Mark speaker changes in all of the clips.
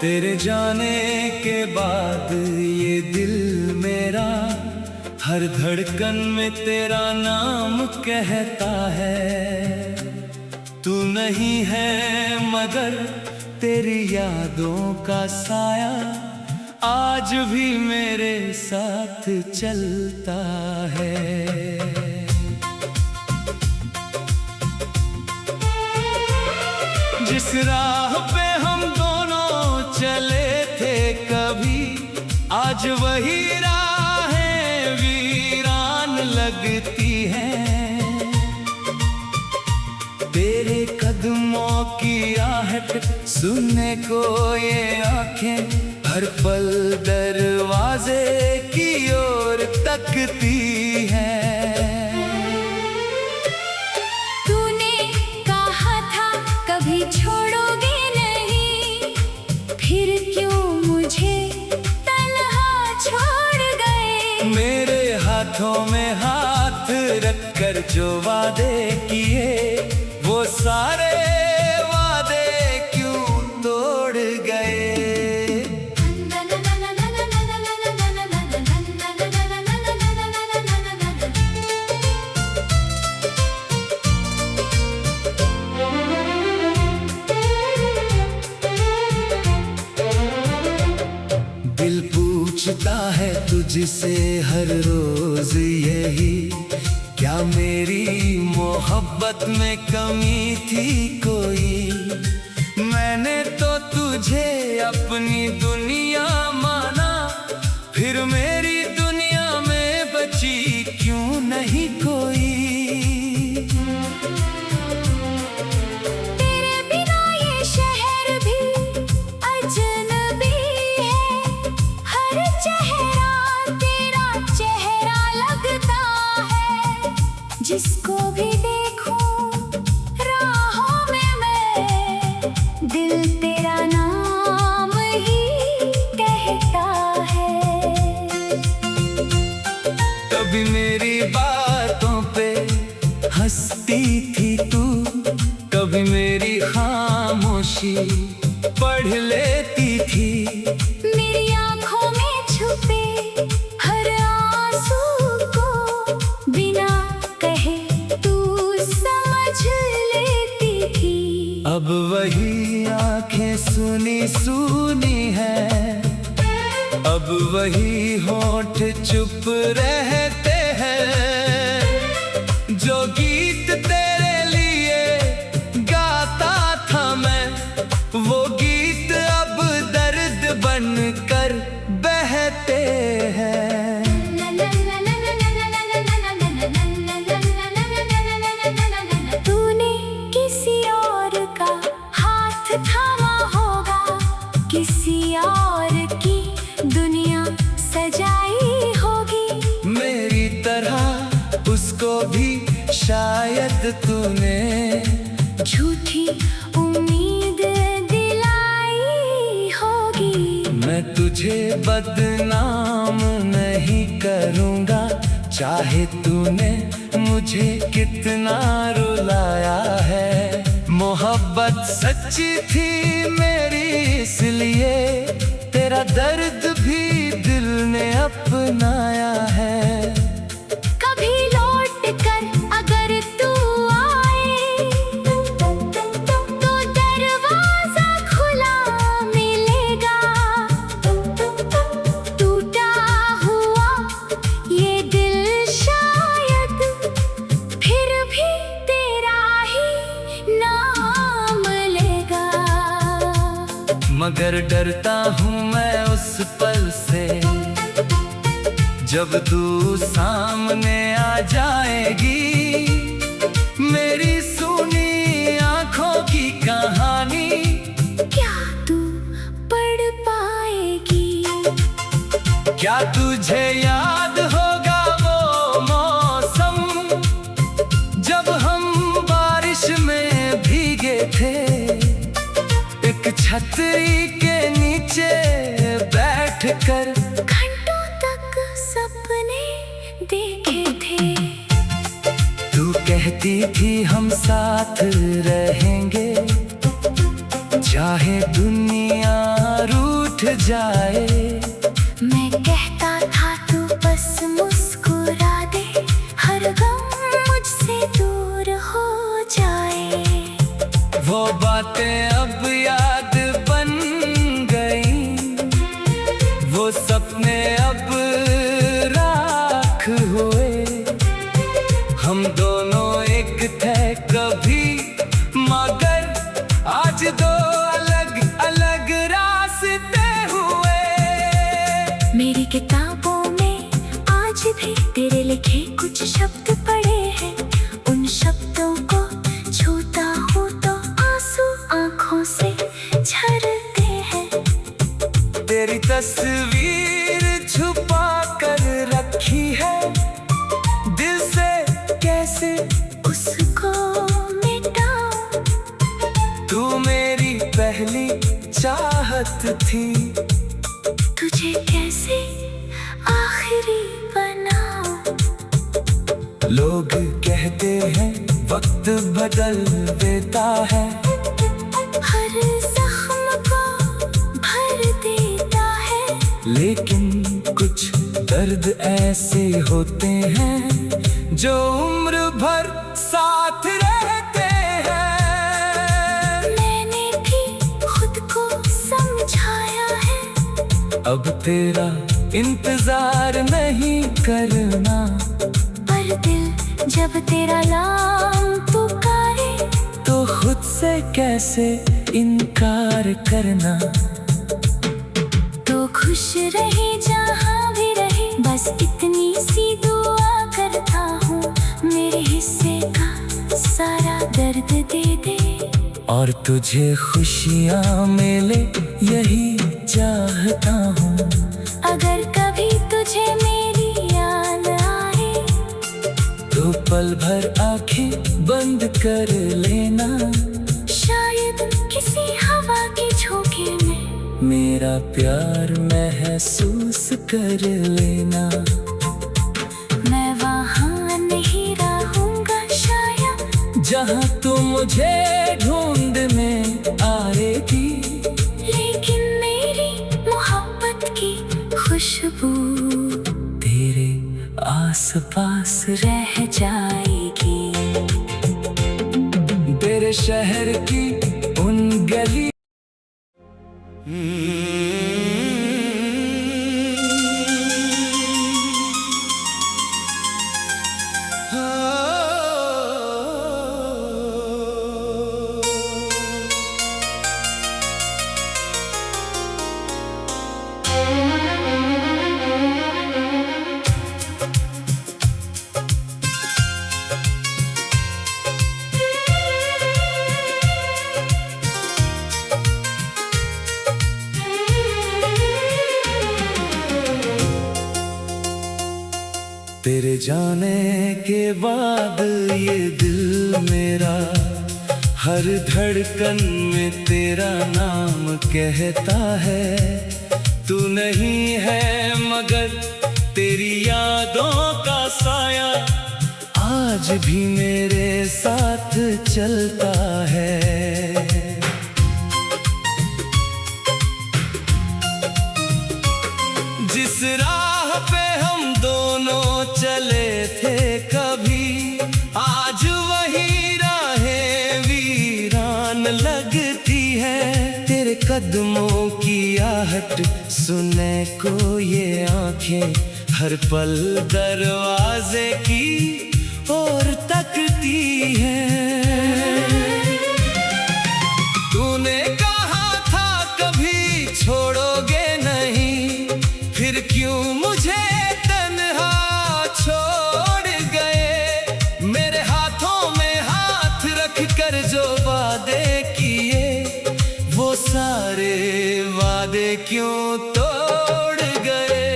Speaker 1: तेरे जाने के बाद ये दिल मेरा हर धड़कन में तेरा नाम कहता है। तू नहीं है मगर तेरी यादों का साया आज भी मेरे साथ चलता है। जिस राह पे हम दोनों चले थे कभी, आज वही राहें वीरान लगती हैं। तेरे कदमों की आहट सुनने को ये आंखें हर पल दरवाजे की ओर तकती हैं।
Speaker 2: तूने कहा था कभी छोड़ोगे नहीं, फिर क्यों मुझे तन्हा छोड़ गए।
Speaker 1: मेरे हाथों में हाथ रखकर जो वादे किए, वो सारे वादे क्यों तोड़ गए। दिल पूछता है तुझसे हर रोज यही, क्या मेरी मोहब्बत में कमी थी कोई। मैंने तो तुझे अपनी दुनिया माना, फिर मेरी दुनिया में बची क्यों नहीं कोई।
Speaker 2: तेरे बिना ये शहर भी अजनबी है, हर चेहरा तेरा चेहरा लगता है। जिसको भी देखूं राहों में मैं, दिल तेरा नाम ही कहता है।
Speaker 1: कभी मेरी बातों पे हंसती थी तू, कभी मेरी खामोशी पढ़ लेती थी।
Speaker 2: मेरी आँखों में छुपे हर आंसू को बिना कहे तू समझ लेती थी।
Speaker 1: अब वही आंखें सुनी सुनी है, अब वही होंठ चुप रहते हैं। जो गीत तेरे लिए गाता था मैं, वो गीत अब दर्द बनकर बहते हैं।
Speaker 2: तूने किसी और का हाथ थामा होगा, किसी और की दुनिया सजाई होगी।
Speaker 1: मेरी तरह उसको भी शायद तूने
Speaker 2: झूठी उम्मीद दिलाई होगी।
Speaker 1: मैं तुझे बदनाम नहीं करूँगा, चाहे तूने मुझे कितना रुलाया है। मोहब्बत सच्ची थी मेरी इसलिए, तेरा दर्द भी दिल ने अपनाया है।
Speaker 2: कभी लौट कर अगर तू आए, तो दरवाजा खुला मिलेगा। टूटा हुआ ये दिल शायद फिर भी तेरा ही नाम लेगा।
Speaker 1: मगर डरता हूँ मैं उस पल से, जब तू सामने आ जाएगी। मेरी सुनी आंखों की कहानी
Speaker 2: क्या तू पढ़ पाएगी।
Speaker 1: क्या तुझे याद होगा वो मौसम, जब हम बारिश में भीगे थे। एक छतरी के नीचे बैठकर
Speaker 2: घंटों तक सपने देखे थे।
Speaker 1: तू कहती थी हम साथ रहेंगे, चाहे दुनिया रूठ जाए।
Speaker 2: मैं कहता था तू बस मुस्कुरा दे, हर गम मुझसे दूर हो जाए।
Speaker 1: वो बातें अब याद बन गई, वो सपने अब राख हुए। हम दोनों एक थे कभी, मगर आज दो अलग अलग रास्ते हुए।
Speaker 2: मेरी किताबों में आज भी तेरे लिखे कुछ शब्द पड़े हैं। उन शब्दों को छूता हूँ तो आंसू आंखों से झरते हैं।
Speaker 1: तेरी तस्वीर छुपा कर रखी है, दिल से कैसे
Speaker 2: उसको मिटाऊं।
Speaker 1: तू मेरी पहली चाहत थी,
Speaker 2: तुझे कैसे आखिरी बनाऊं।
Speaker 1: लोग कहते हैं वक्त बदल देता है,
Speaker 2: हर जख्म को भर देता है।
Speaker 1: लेकिन कुछ दर्द ऐसे होते हैं जो उम्र भर साथ रहते हैं।
Speaker 2: मैंने भी खुद को समझाया है,
Speaker 1: अब तेरा इंतजार नहीं करना।
Speaker 2: पर दिल जब तेरा नाम पुकारे,
Speaker 1: तो खुद से कैसे इनकार करना।
Speaker 2: तो खुश रहे जहाँ भी रहे, बस इतनी सी दुआ करता हूँ। मेरे हिस्से का सारा दर्द दे दे,
Speaker 1: और तुझे खुशियाँ मिले यही चाहता हूँ।
Speaker 2: अगर कभी तुझे मेरी याद आए,
Speaker 1: तो पल भर आंखें बंद कर लेना।
Speaker 2: शायद किसी हवा के झोंके में
Speaker 1: मेरा प्यार महसूस कर लेना।
Speaker 2: मैं वहाँ नहीं रहूँगा शायद,
Speaker 1: जहाँ तू मुझे ढूंढ में आएगी,
Speaker 2: लेकिन मेरी मोहब्बत की खुशबू
Speaker 1: तेरे आसपास
Speaker 2: रह जाएगी।
Speaker 1: तेरे शहर की उन गली तेरे जाने के बाद ये दिल मेरा हर धड़कन में तेरा नाम कहता है। तू नहीं है मगर तेरी यादों का साया आज भी मेरे साथ चलता है। जिस राह पे हम दोनों चले थे कभी, आज वही राहें वीरान लगती है। तेरे कदमों की आहट सुने को ये आंखें हर पल दरवाजे की ओर तकती है। तूने कहा था कभी छोड़ोगे नहीं, फिर क्यों मुझे तन्हा छोड़ गए। मेरे हाथों में हाथ रख कर जो वादे किए, वो सारे वादे क्यों तोड़ गए।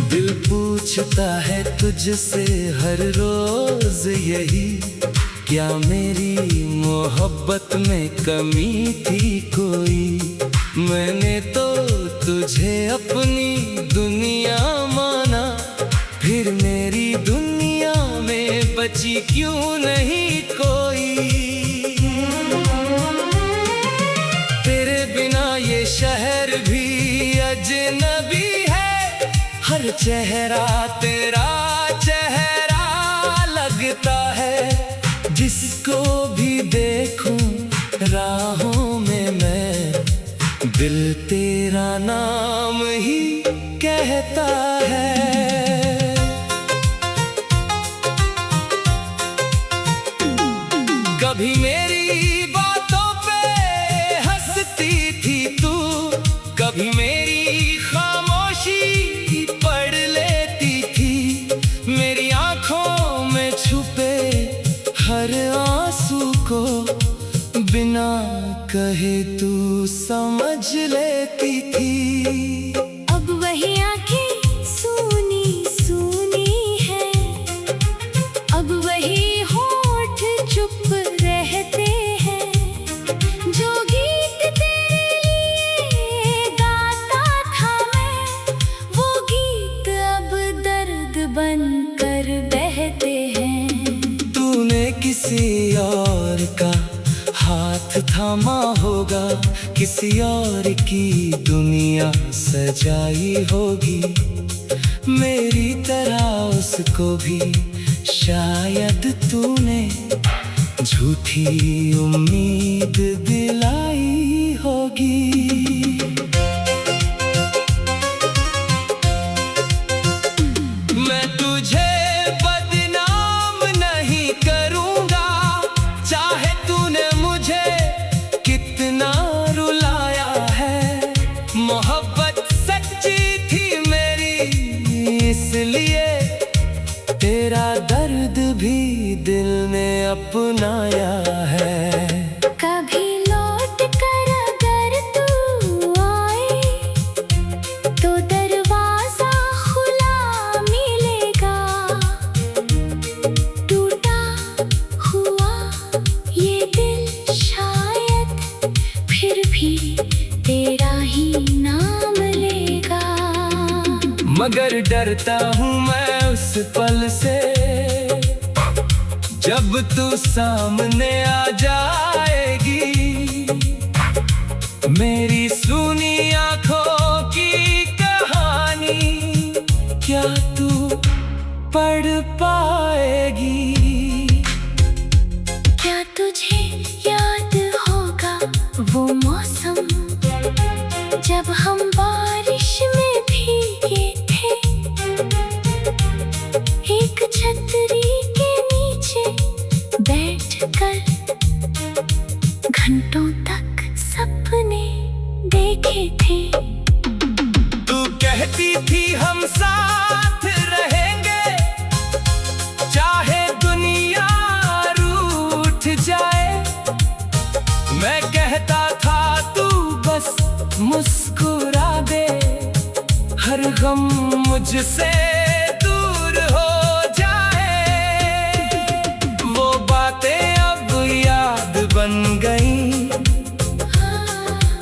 Speaker 1: दिल पूछता है तुझसे हर रोज यही, क्या मेरी मोहब्बत में कमी थी कोई? मैंने तो तुझे अपनी दुनिया माना, फिर मेरी दुनिया में बची क्यों नहीं कोई? तेरे बिना ये शहर भी अजनबी है, हर चेहरा तेरा चेहरा लगता है। जिसको भी देखूं राहों में मैं, दिल तेरा नाम ही कहता है। कभी मेरी बातों पे हंसती थी तू, कभी मेरी खामोशी पढ़ लेती थी। मेरी आंखों में छुपे हर आंसू को बिना कहे तू समझ लेती थी।
Speaker 2: अब वही आंखें सूनी सूनी है, अब वही होठ चुप रहते हैं। जो गीत तेरे लिए गाता था मैं, वो गीत अब दर्द बनकर बहते हैं।
Speaker 1: तूने किसी और का हाथ थामा होगा, किसी और की दुनिया सजाई होगी। मेरी तरह उसको भी शायद तूने झूठी उम्मीद दिलाई होगी। मैं तुझे बदनाम नहीं करूंगा, चाहे तूने मुझे कितना रुलाया है। मोहब्बत सच्ची थी मेरी, इसलिए तेरा दर्द भी दिल ने अपनाया है।
Speaker 2: कभी लौट कर अगर तू आए, तो दरवाजा खुला मिलेगा। टूटा हुआ ये दिल शायद फिर भी तेरा ही नाम लेगा।
Speaker 1: मगर डरता हूँ मैं उस पल से, जब तू सामने आ जाएगी। मेरी सुनी आंखों की कहानी क्या तू पढ़ पाएगी?
Speaker 2: क्या तुझे याद होगा वो मौसम, जब हम बारिश में भीगे थे? एक छतरी के नीचे बैठकर घंटों तक सपने देखे थे।
Speaker 1: तू कहती थी हम साथ रहेंगे, चाहे दुनिया रूठ जाए। मैं कहता था तू बस मुस्कुरा दे, हर गम मुझसे दूर हो जाए। वो बातें अब याद बन गई,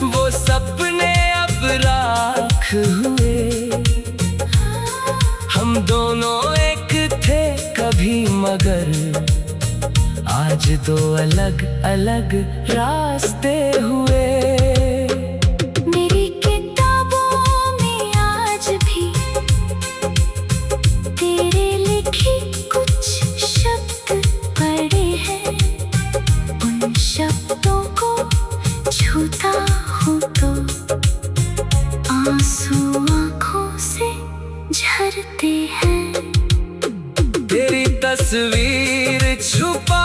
Speaker 1: वो सपने अब राख हुए। हम दोनों एक थे कभी, मगर आज दो अलग अलग रास्ते हुए।
Speaker 2: मेरी किताबों में आज भी तेरे लिखे कुछ शब्द पड़े हैं। उन शब्दों को छूता हूँ तो आंसू आंखों से झरते हैं।
Speaker 1: तेरी तस्वीर छुपा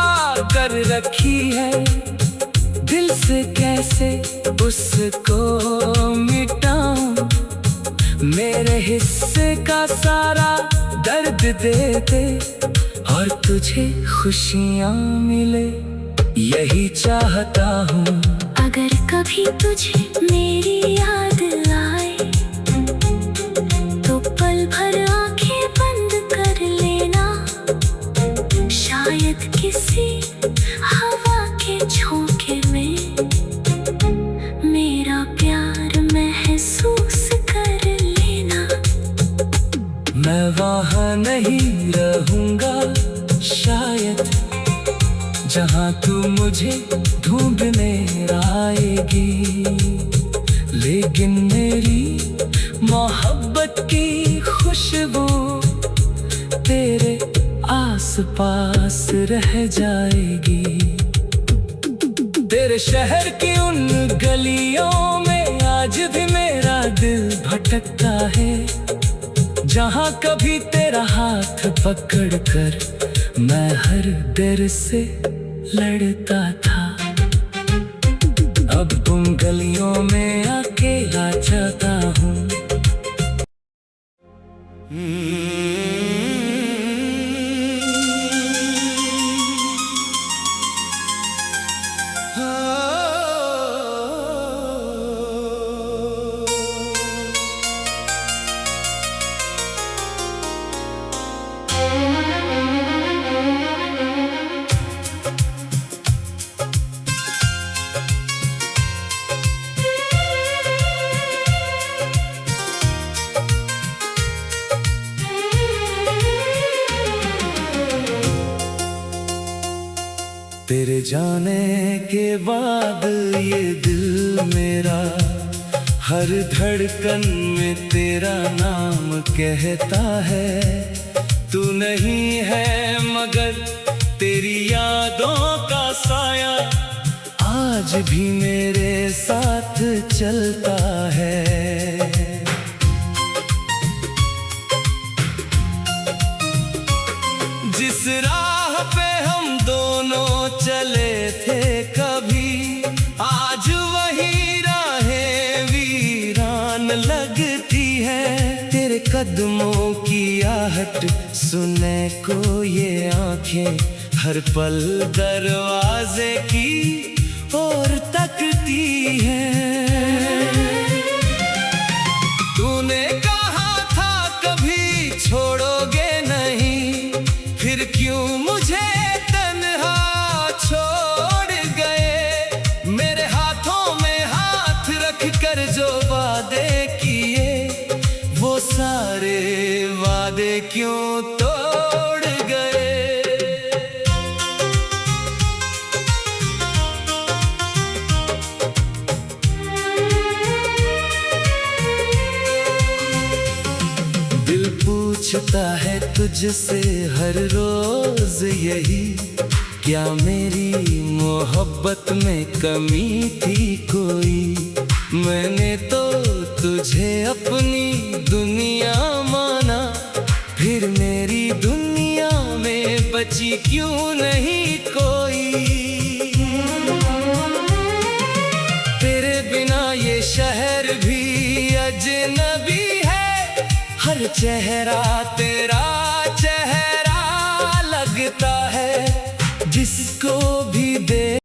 Speaker 1: कर रखी है, दिल से कैसे उसको मिटाऊं? मेरे हिस्से का सारा दर्द दे दे, और तुझे खुशियाँ मिले, यही चाहता हूँ।
Speaker 2: अगर कभी तुझे मेरी याद आए, तो पल भर आंखें बंद कर लेना। शायद किसी
Speaker 1: मैं वहाँ नहीं रहूँगा शायद, जहाँ तू मुझे ढूंढने आएगी। लेकिन मेरी मोहब्बत की खुशबू तेरे आसपास रह जाएगी। तेरे शहर की उन गलियों में आज भी मेरा दिल भटकता है, जहाँ कभी तेरा हाथ पकड़कर मैं हर डर से लड़ता था। अब उन गलियों में अकेला जाता हूँ। तेरे जाने के बाद ये दिल मेरा हर धड़कन में तेरा नाम कहता है। तू नहीं है मगर तेरी यादों का साया आज भी मेरे साथ चलता है। जिस राह पे हम दोनों चले थे कभी, आज वही राहें वीरान लगती है। तेरे कदमों की आहट सुने को ये आंखें हर पल दरवाजे की ओर तकती हैं। तूने कहा था कभी छोड़ोगे नहीं, फिर क्यों मुझे तन्हा छोड़ गए। मेरे हाथों में हाथ रख कर जो वादे किए, वो सारे वादे क्यों तोड़ गए। दिल पूछता है तुझसे हर रोज यही, क्या मेरी मोहब्बत में कमी थी कोई। मैंने तो तुझे अपनी दुनिया माना, फिर मेरी दुनिया में बची क्यों नहीं कोई। तेरे बिना ये शहर भी अजनबी है, हर चेहरा तेरा चेहरा लगता है। जिसको भी दे